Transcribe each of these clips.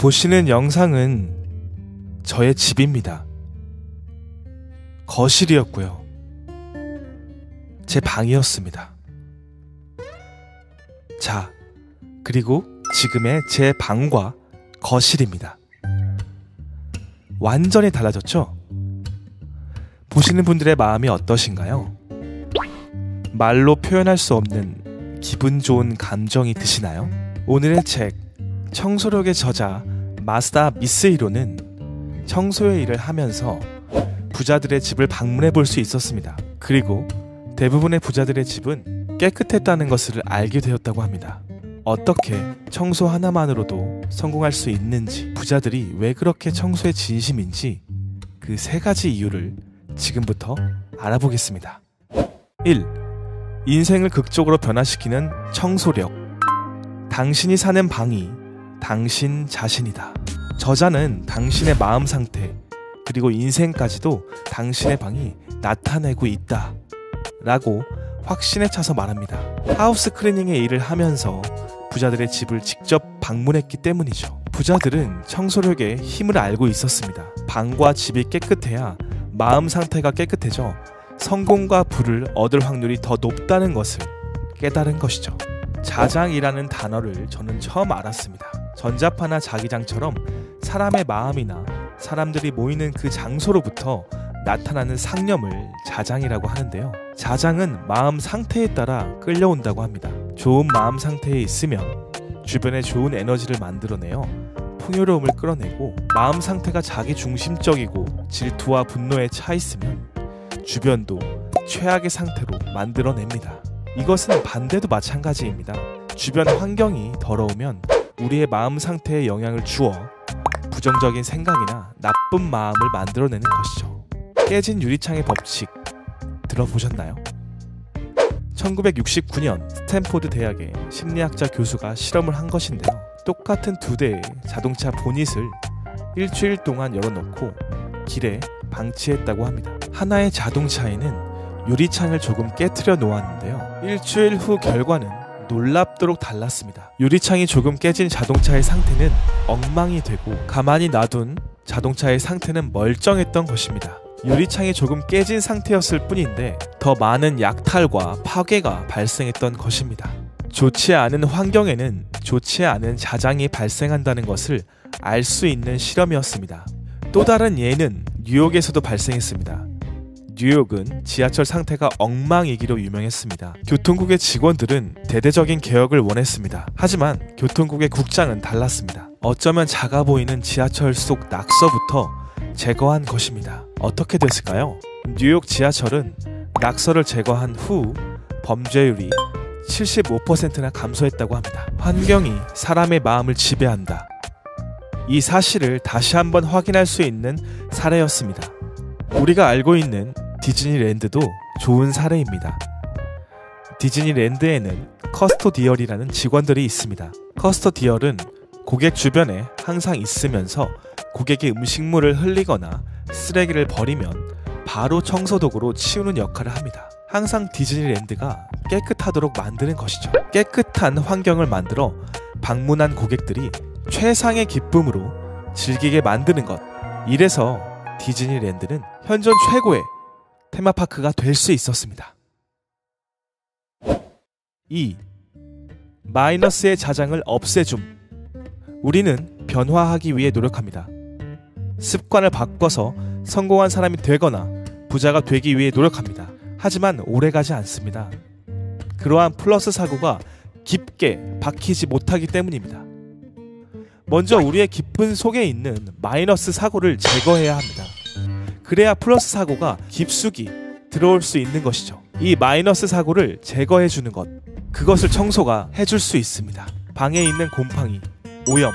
보시는 영상은 저의 집입니다. 거실이었고요. 제 방이었습니다. 자, 그리고 지금의 제 방과 거실입니다. 완전히 달라졌죠? 보시는 분들의 마음이 어떠신가요? 말로 표현할 수 없는 기분 좋은 감정이 드시나요? 오늘의 책 청소력의 저자 마사다 미쓰히로는 청소의 일을 하면서 부자들의 집을 방문해 볼 수 있었습니다. 그리고 대부분의 부자들의 집은 깨끗했다는 것을 알게 되었다고 합니다. 어떻게 청소 하나만으로도 성공할 수 있는지, 부자들이 왜 그렇게 청소에 진심인지 그 세 가지 이유를 지금부터 알아보겠습니다. 1. 인생을 극적으로 변화시키는 청소력. 당신이 사는 방이 당신 자신이다. 저자는 당신의 마음 상태 그리고 인생까지도 당신의 방이 나타내고 있다 라고 확신에 차서 말합니다. 하우스 클리닝의 일을 하면서 부자들의 집을 직접 방문했기 때문이죠. 부자들은 청소력의 힘을 알고 있었습니다. 방과 집이 깨끗해야 마음 상태가 깨끗해져 성공과 부를 얻을 확률이 더 높다는 것을 깨달은 것이죠. 자장이라는 단어를 저는 처음 알았습니다. 전자파나 자기장처럼 사람의 마음이나 사람들이 모이는 그 장소로부터 나타나는 상념을 자장이라고 하는데요. 자장은 마음 상태에 따라 끌려온다고 합니다. 좋은 마음 상태에 있으면 주변에 좋은 에너지를 만들어내어 풍요로움을 끌어내고, 마음 상태가 자기중심적이고 질투와 분노에 차 있으면 주변도 최악의 상태로 만들어냅니다. 이것은 반대도 마찬가지입니다. 주변 환경이 더러우면 우리의 마음 상태에 영향을 주어 부정적인 생각이나 나쁜 마음을 만들어내는 것이죠. 깨진 유리창의 법칙 들어보셨나요? 1969년 스탠포드 대학의 심리학자 교수가 실험을 한 것인데요. 똑같은 두 대의 자동차 보닛을 일주일 동안 열어놓고 길에 방치했다고 합니다. 하나의 자동차에는 유리창을 조금 깨트려 놓았는데요. 일주일 후 결과는 놀랍도록 달랐습니다. 유리창이 조금 깨진 자동차의 상태는 엉망이 되고, 가만히 놔둔 자동차의 상태는 멀쩡했던 것입니다. 유리창이 조금 깨진 상태였을 뿐인데 더 많은 약탈과 파괴가 발생했던 것입니다. 좋지 않은 환경에는 좋지 않은 자장이 발생한다는 것을 알 수 있는 실험이었습니다. 또 다른 예는 뉴욕에서도 발생했습니다. 뉴욕은 지하철 상태가 엉망이기로 유명했습니다. 교통국의 직원들은 대대적인 개혁을 원했습니다. 하지만 교통국의 국장은 달랐습니다. 어쩌면 작아 보이는 지하철 속 낙서부터 제거한 것입니다. 어떻게 됐을까요? 뉴욕 지하철은 낙서를 제거한 후 범죄율이 75%나 감소했다고 합니다. 환경이 사람의 마음을 지배한다. 이 사실을 다시 한번 확인할 수 있는 사례였습니다. 우리가 알고 있는 디즈니랜드도 좋은 사례입니다. 디즈니랜드에는 커스토디얼이라는 직원들이 있습니다. 커스토디얼은 고객 주변에 항상 있으면서 고객이 음식물을 흘리거나 쓰레기를 버리면 바로 청소도구로 치우는 역할을 합니다. 항상 디즈니랜드가 깨끗하도록 만드는 것이죠. 깨끗한 환경을 만들어 방문한 고객들이 최상의 기쁨으로 즐기게 만드는 것. 이래서 디즈니랜드는 현존 최고의 테마파크가 될 수 있었습니다. 2. 마이너스의 자장을 없애줌. 우리는 변화하기 위해 노력합니다. 습관을 바꿔서 성공한 사람이 되거나 부자가 되기 위해 노력합니다. 하지만 오래가지 않습니다. 그러한 플러스 사고가 깊게 박히지 못하기 때문입니다. 먼저 우리의 기쁜 속에 있는 마이너스 사고를 제거해야 합니다. 그래야 플러스 사고가 깊숙이 들어올 수 있는 것이죠. 이 마이너스 사고를 제거해주는 것, 그것을 청소가 해줄 수 있습니다. 방에 있는 곰팡이, 오염,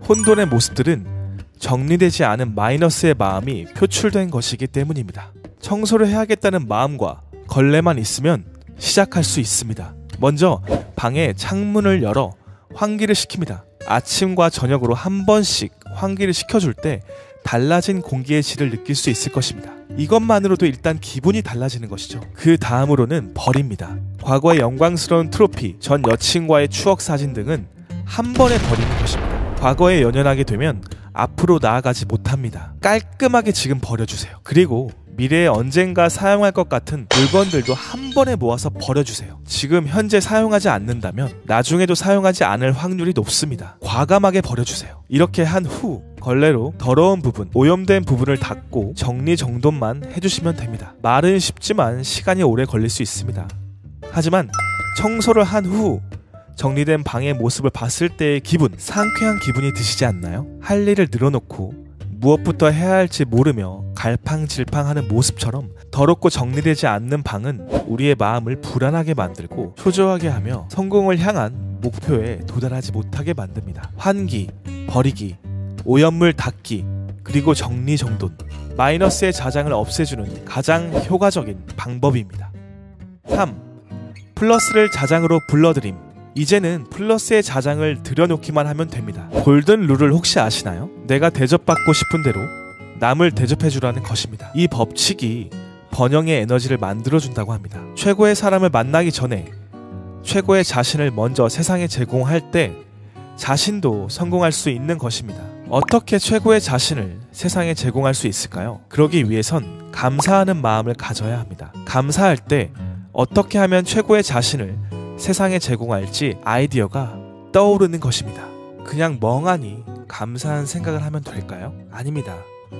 혼돈의 모습들은 정리되지 않은 마이너스의 마음이 표출된 것이기 때문입니다. 청소를 해야겠다는 마음과 걸레만 있으면 시작할 수 있습니다. 먼저 방에 창문을 열어 환기를 시킵니다. 아침과 저녁으로 한 번씩 환기를 시켜줄 때 달라진 공기의 질을 느낄 수 있을 것입니다. 이것만으로도 일단 기분이 달라지는 것이죠. 그 다음으로는 버립니다. 과거의 영광스러운 트로피, 전 여친과의 추억 사진 등은 한 번에 버리는 것입니다. 과거에 연연하게 되면 앞으로 나아가지 못합니다. 깔끔하게 지금 버려주세요. 그리고 미래에 언젠가 사용할 것 같은 물건들도 한 번에 모아서 버려주세요. 지금 현재 사용하지 않는다면 나중에도 사용하지 않을 확률이 높습니다. 과감하게 버려주세요. 이렇게 한 후 걸레로 더러운 부분, 오염된 부분을 닦고 정리정돈만 해주시면 됩니다. 말은 쉽지만 시간이 오래 걸릴 수 있습니다. 하지만 청소를 한 후 정리된 방의 모습을 봤을 때의 기분, 상쾌한 기분이 드시지 않나요? 할 일을 늘어놓고 무엇부터 해야 할지 모르며 갈팡질팡하는 모습처럼 더럽고 정리되지 않는 방은 우리의 마음을 불안하게 만들고 초조하게 하며 성공을 향한 목표에 도달하지 못하게 만듭니다. 환기, 버리기, 오염물 닦기, 그리고 정리정돈, 마이너스의 자장을 없애주는 가장 효과적인 방법입니다. 3. 플러스를 자장으로 불러들임. 이제는 플러스의 자장을 들여놓기만 하면 됩니다. 골든 룰을 혹시 아시나요? 내가 대접받고 싶은 대로 남을 대접해주라는 것입니다. 이 법칙이 번영의 에너지를 만들어준다고 합니다. 최고의 사람을 만나기 전에 최고의 자신을 먼저 세상에 제공할 때 자신도 성공할 수 있는 것입니다. 어떻게 최고의 자신을 세상에 제공할 수 있을까요? 그러기 위해선 감사하는 마음을 가져야 합니다. 감사할 때 어떻게 하면 최고의 자신을 세상에 제공할지 아이디어가 떠오르는 것입니다. 그냥 멍하니 감사한 생각을 하면 될까요? 아닙니다.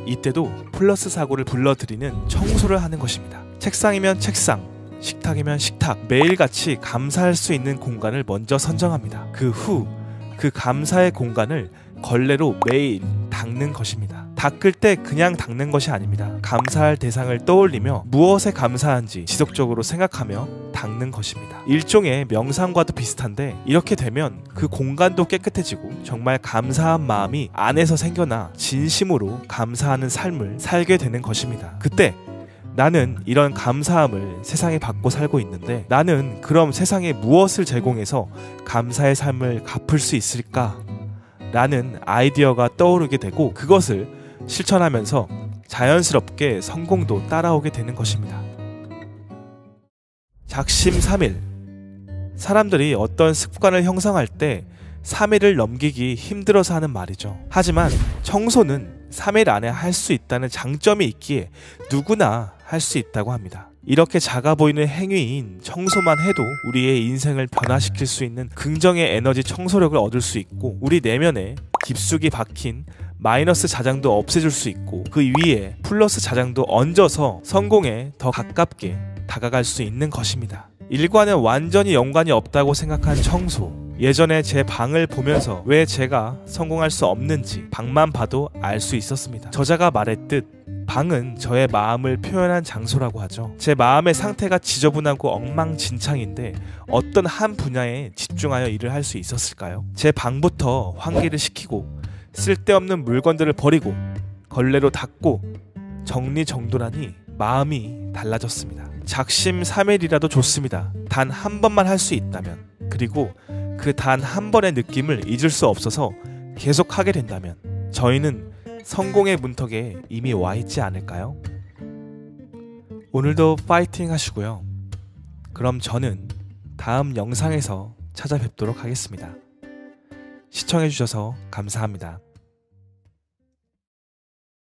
이때도 플러스 사고를 불러들이는 청소를 하는 것입니다. 책상이면 책상, 식탁이면 식탁, 매일같이 감사할 수 있는 공간을 먼저 선정합니다. 그 후 그 감사의 공간을 걸레로 매일 닦는 것입니다. 닦을 때 그냥 닦는 것이 아닙니다. 감사할 대상을 떠올리며 무엇에 감사한지 지속적으로 생각하며 닦는 것입니다. 일종의 명상과도 비슷한데 이렇게 되면 그 공간도 깨끗해지고 정말 감사한 마음이 안에서 생겨나 진심으로 감사하는 삶을 살게 되는 것입니다. 그때 나는 이런 감사함을 세상에 받고 살고 있는데 나는 그럼 세상에 무엇을 제공해서 감사의 삶을 갚을 수 있을까? 라는 아이디어가 떠오르게 되고 그것을 실천하면서 자연스럽게 성공도 따라오게 되는 것입니다. 작심 3일. 사람들이 어떤 습관을 형성할 때 3일을 넘기기 힘들어서 하는 말이죠. 하지만 청소는 3일 안에 할 수 있다는 장점이 있기에 누구나 할 수 있다고 합니다. 이렇게 작아 보이는 행위인 청소만 해도 우리의 인생을 변화시킬 수 있는 긍정의 에너지 청소력을 얻을 수 있고 우리 내면에 깊숙이 박힌 마이너스 자장도 없애줄 수 있고 그 위에 플러스 자장도 얹어서 성공에 더 가깝게 다가갈 수 있는 것입니다. 일과는 완전히 연관이 없다고 생각한 청소. 예전에 제 방을 보면서 왜 제가 성공할 수 없는지 방만 봐도 알 수 있었습니다. 저자가 말했듯 방은 저의 마음을 표현한 장소라고 하죠. 제 마음의 상태가 지저분하고 엉망진창인데 어떤 한 분야에 집중하여 일을 할 수 있었을까요? 제 방부터 환기를 시키고 쓸데없는 물건들을 버리고 걸레로 닦고 정리정돈하니 마음이 달라졌습니다. 작심 3일이라도 좋습니다. 단 한 번만 할 수 있다면, 그리고 그 단 한 번의 느낌을 잊을 수 없어서 계속 하게 된다면 저희는 성공의 문턱에 이미 와 있지 않을까요? 오늘도 파이팅 하시고요. 그럼 저는 다음 영상에서 찾아뵙도록 하겠습니다. 시청해주셔서 감사합니다.